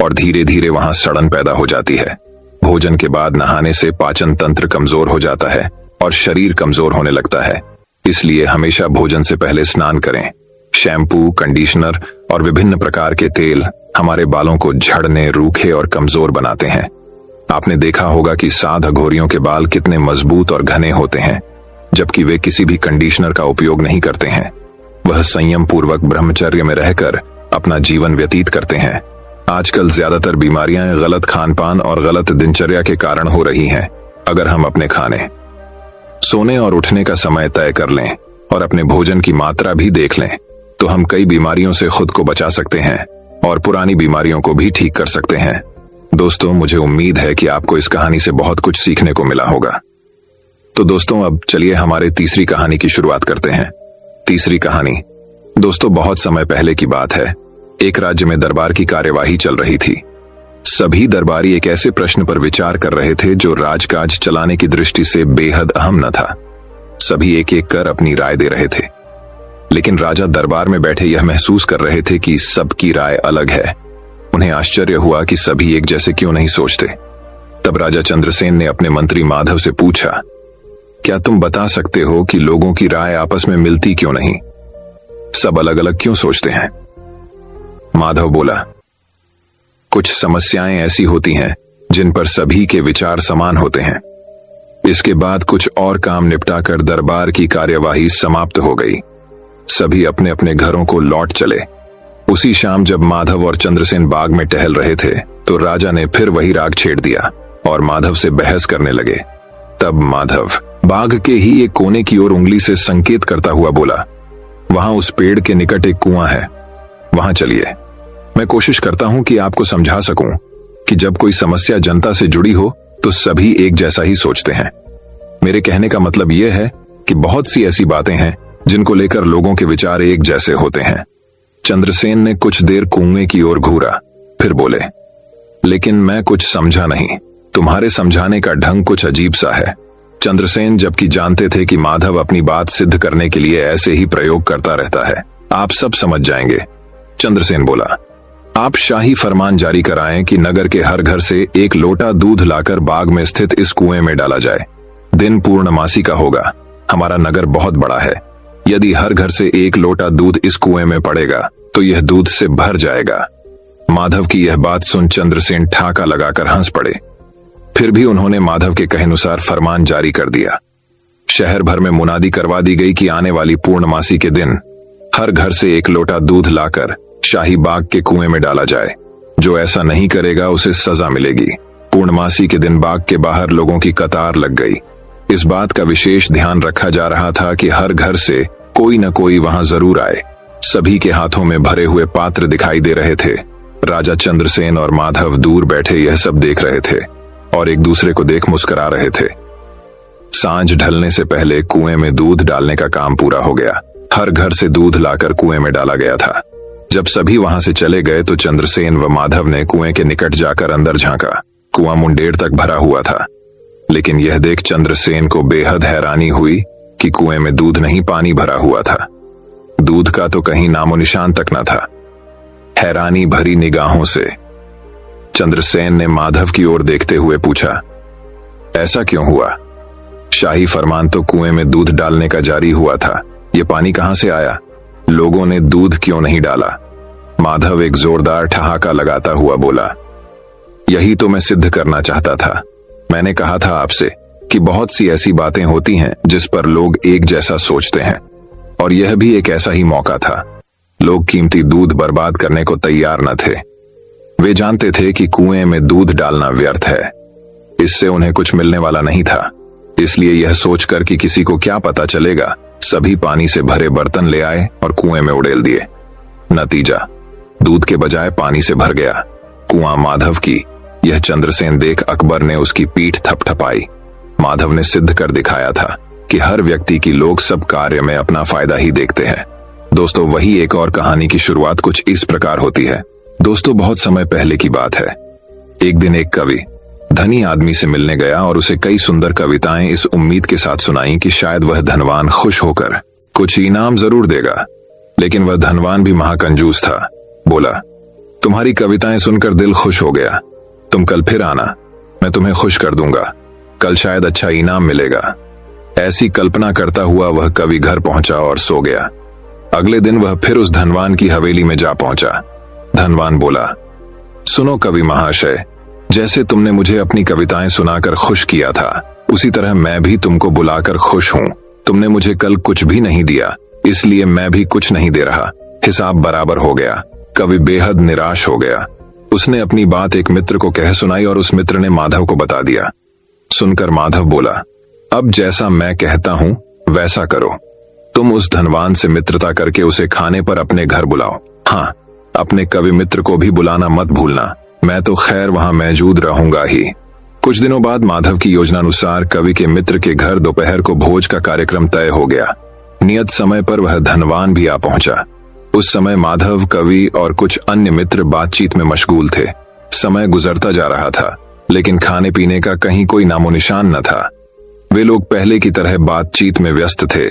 Speaker 1: और धीरे धीरे वहां सड़न पैदा हो जाती है। भोजन के बाद नहाने से पाचन तंत्र कमजोर हो जाता है और शरीर कमजोर होने लगता है। इसलिए हमेशा भोजन से पहले स्नान करें। शैम्पू, कंडीशनर और विभिन्न प्रकार के तेल हमारे बालों को झड़ने, रूखे और कमजोर बनाते हैं। आपने देखा होगा कि साध अघोरियों के बाल कितने मजबूत और घने होते हैं, जबकि वे किसी भी कंडीशनर का उपयोग नहीं करते हैं। वह संयम पूर्वक ब्रह्मचर्य में रहकर अपना जीवन व्यतीत करते हैं। आजकल ज्यादातर बीमारियां गलत खानपान और गलत दिनचर्या के कारण हो रही हैं। अगर हम अपने खाने, सोने और उठने का समय तय कर लें और अपने भोजन की मात्रा भी देख लें, तो हम कई बीमारियों से खुद को बचा सकते हैं और पुरानी बीमारियों को भी ठीक कर सकते हैं। दोस्तों, मुझे उम्मीद है कि आपको इस कहानी से बहुत कुछ सीखने को मिला होगा। तो दोस्तों, अब चलिए हमारे तीसरी कहानी की शुरुआत करते हैं। तीसरी कहानी दोस्तों बहुत समय पहले की बात है। एक राज्य में दरबार की कार्यवाही चल रही थी। सभी दरबारी एक ऐसे प्रश्न पर विचार कर रहे थे जो राजकाज चलाने की दृष्टि से बेहद अहम न था। सभी एक एक कर अपनी राय दे रहे थे, लेकिन राजा दरबार में बैठे यह महसूस कर रहे थे कि सबकी राय अलग है। उन्हें आश्चर्य हुआ कि सभी एक जैसे क्यों नहीं सोचते। तब राजा चंद्रसेन ने अपने मंत्री माधव से पूछा, क्या तुम बता सकते हो कि लोगों की राय आपस में मिलती क्यों नहीं? सब अलग अलग क्यों सोचते हैं? माधव बोला, कुछ समस्याएं ऐसी होती हैं जिन पर सभी के विचार समान होते हैं। इसके बाद कुछ और काम निपटाकर दरबार की कार्यवाही समाप्त हो गई। सभी अपने अपने घरों को लौट चले। उसी शाम जब माधव और चंद्रसेन बाग में टहल रहे थे, तो राजा ने फिर वही राग छेड़ दिया और माधव से बहस करने लगे। तब माधव बाग के ही एक कोने की ओर उंगली से संकेत करता हुआ बोला, वहां उस पेड़ के निकट एक कुआं है, वहां चलिए। मैं कोशिश करता हूं कि आपको समझा सकूं कि जब कोई समस्या जनता से जुड़ी हो तो सभी एक जैसा ही सोचते हैं। मेरे कहने का मतलब यह है कि बहुत सी ऐसी बातें हैं जिनको लेकर लोगों के विचार एक जैसे होते हैं। चंद्रसेन ने कुछ देर कुएं की ओर घूरा, फिर बोले, लेकिन मैं कुछ समझा नहीं। तुम्हारे समझाने का ढंग कुछ अजीब सा है। चंद्रसेन जबकि जानते थे कि माधव अपनी बात सिद्ध करने के लिए ऐसे ही प्रयोग करता रहता है। आप सब समझ जाएंगे। चंद्रसेन बोला, आप शाही फरमान जारी कराएं कि नगर के हर घर से 1 लोटा दूध लाकर बाग में स्थित इस कुएं में डाला जाए। दिन पूर्णमासी का होगा। हमारा नगर बहुत बड़ा है। यदि हर घर से 1 लोटा दूध इस कुएं में पड़ेगा तो यह दूध से भर जाएगा। माधव की यह बात सुन चंद्रसेन ठाका लगाकर हंस पड़े। फिर भी उन्होंने माधव के कहेनुसार फरमान जारी कर दिया। शहर भर में मुनादी करवा दी गई कि आने वाली पूर्णमासी के दिन हर घर से 1 लोटा दूध लाकर शाही बाग के कुएं में डाला जाए। जो ऐसा नहीं करेगा उसे सजा मिलेगी। पूर्णमासी के दिन बाग के बाहर लोगों की कतार लग गई। इस बात का विशेष ध्यान रखा जा रहा था कि हर घर से कोई न कोई वहां जरूर आए। सभी के हाथों में भरे हुए पात्र दिखाई दे रहे थे। राजा चंद्रसेन और माधव दूर बैठे यह सब देख रहे थे और एक दूसरे को देख मुस्कुरा रहे थे। सांझ ढलने से पहले कुएं में दूध डालने का काम पूरा हो गया। हर घर से दूध लाकर कुएं में डाला गया था। जब सभी वहां से चले गए तो चंद्रसेन व माधव ने कुएं के निकट जाकर अंदर झांका। कुआं मुंडेर तक भरा हुआ था, लेकिन यह देख चंद्रसेन को बेहद हैरानी हुई कि कुएं में दूध नहीं, पानी भरा हुआ था। दूध का तो कहीं नामो निशान तक न था। हैरानी भरी निगाहों से चंद्रसेन ने माधव की ओर देखते हुए पूछा, ऐसा क्यों हुआ? शाही फरमान तो कुएं में दूध डालने का जारी हुआ था। ये पानी कहां से आया? लोगों ने दूध क्यों नहीं डाला? माधव एक जोरदार ठहाका लगाता हुआ बोला, यही तो मैं सिद्ध करना चाहता था। मैंने कहा था आपसे कि बहुत सी ऐसी बातें होती हैं जिस पर लोग एक जैसा सोचते हैं, और यह भी एक ऐसा ही मौका था। लोग कीमती दूध बर्बाद करने को तैयार न थे। वे जानते थे कि कुएं में दूध डालना व्यर्थ है, इससे उन्हें कुछ मिलने वाला नहीं था। इसलिए यह सोचकर कि किसी को क्या पता चलेगा, सभी पानी से भरे बर्तन ले आए और कुएं में उड़ेल दिए। नतीजा, दूध के बजाय पानी से भर गया। कुआं माधव की यह चंद्रसेन देख अकबर ने उसकी पीठ थपथपाई। माधव ने सिद्ध कर दिखाया था कि हर व्यक्ति की लोग सब कार्य में अपना फायदा ही देखते हैं। दोस्तों, वही एक और कहानी की शुरुआत कुछ इस प्रकार होती है। दोस्तों, बहुत समय पहले की बात है। एक दिन एक कवि धनी आदमी से मिलने गया और उसे कई सुंदर कविताएं इस उम्मीद के साथ सुनाई कि शायद वह धनवान खुश होकर कुछ इनाम जरूर देगा। लेकिन वह धनवान भी महाकंजूस था। बोला, तुम्हारी कविताएं सुनकर दिल खुश हो गया। तुम कल फिर आना, मैं तुम्हें खुश कर दूंगा। कल शायद अच्छा इनाम मिलेगा। ऐसी कल्पना करता हुआ वह कवि घर पहुंचा और सो गया। अगले दिन वह फिर उस धनवान की हवेली में जा पहुंचा। धनवान बोला, सुनो कवि महाशय, जैसे तुमने मुझे अपनी कविताएं सुनाकर खुश किया था, उसी तरह मैं भी तुमको बुलाकर खुश हूं। तुमने मुझे कल कुछ भी नहीं दिया, इसलिए मैं भी कुछ नहीं दे रहा। हिसाब बराबर हो गया। कवि बेहद निराश हो गया। उसने अपनी बात एक मित्र को कह सुनाई और उस मित्र ने माधव को बता दिया। सुनकर माधव बोला, अब जैसा मैं कहता हूं वैसा करो। तुम उस धनवान से मित्रता करके उसे खाने पर अपने घर बुलाओ। हाँ, अपने कवि मित्र को भी बुलाना मत भूलना। मैं तो खैर वहां मौजूद रहूंगा ही। कुछ दिनों बाद माधव की योजनानुसार कवि के मित्र के घर दोपहर को भोज का कार्यक्रम तय हो गया। नियत समय पर वह धनवान भी आ पहुंचा। उस समय माधव, कवि और कुछ अन्य मित्र बातचीत में मशगूल थे। समय गुजरता जा रहा था, लेकिन खाने पीने का कहीं कोई नामो निशान न था। वे लोग पहले की तरह बातचीत में व्यस्त थे।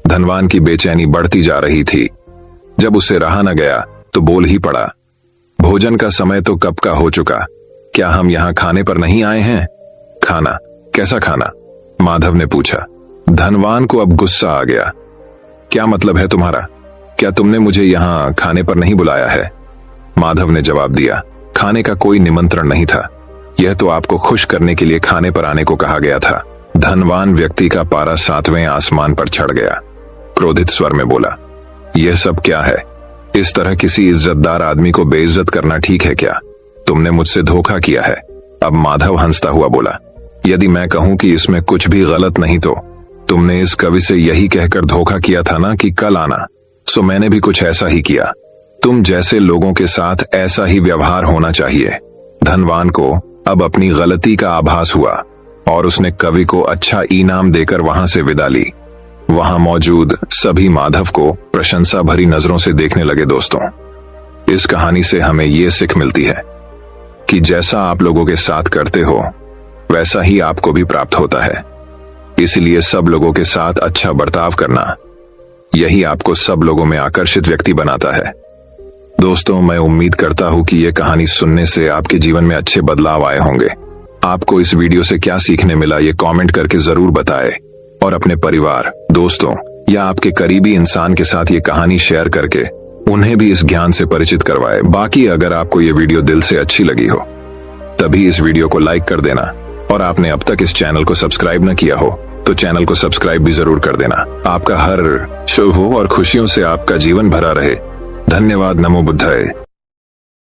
Speaker 1: धनवान की बेचैनी बढ़ती जा रही थी। जब उसे रहा न गया तो बोल ही पड़ा, भोजन का समय तो कब का हो चुका, क्या हम यहाँ खाने पर नहीं आए हैं? खाना? कैसा खाना? माधव ने पूछा। धनवान को अब गुस्सा आ गया। क्या मतलब है तुम्हारा? क्या तुमने मुझे यहाँ खाने पर नहीं बुलाया है? माधव ने जवाब दिया, खाने का कोई निमंत्रण नहीं था। यह तो आपको खुश करने के लिए खाने पर आने को कहा गया था। धनवान व्यक्ति का पारा 7वें आसमान पर चढ़ गया। क्रोधित स्वर में बोला, यह सब क्या है? इस तरह किसी इज्जतदार आदमी को बेइज्जत करना ठीक है क्या? तुमने मुझसे धोखा किया है। अब माधव हंसता हुआ बोला, यदि मैं कहूं कि इसमें कुछ भी गलत नहीं तो तुमने इस कवि से यही कहकर धोखा किया था ना कि कल आना, सो मैंने भी कुछ ऐसा ही किया। तुम जैसे लोगों के साथ ऐसा ही व्यवहार होना चाहिए। धनवान को अब अपनी गलती का आभास हुआ और उसने कवि को अच्छा इनाम देकर वहां से विदा ली। वहां मौजूद सभी माधव को प्रशंसा भरी नजरों से देखने लगे। दोस्तों, इस कहानी से हमें यह सीख मिलती है कि जैसा आप लोगों के साथ करते हो वैसा ही आपको भी प्राप्त होता है। इसलिए सब लोगों के साथ अच्छा बर्ताव करना, यही आपको सब लोगों में आकर्षित व्यक्ति बनाता है। दोस्तों, मैं उम्मीद करता हूं कि यह कहानी सुनने से आपके जीवन में अच्छे बदलाव आए होंगे। आपको इस वीडियो से क्या सीखने मिला ये कमेंट करके जरूर बताएं और अपने परिवार, दोस्तों या आपके करीबी इंसान के साथ ये कहानी शेयर करके उन्हें भी इस ज्ञान से परिचित करवाएं। बाकी अगर आपको ये वीडियो दिल से अच्छी लगी हो तभी इस वीडियो को लाइक कर देना, और आपने अब तक इस चैनल को सब्सक्राइब न किया हो तो चैनल को सब्सक्राइब भी जरूर कर देना। आपका हर शुभ हो और खुशियों से आपका जीवन भरा रहे। धन्यवाद। नमो बुद्धाय।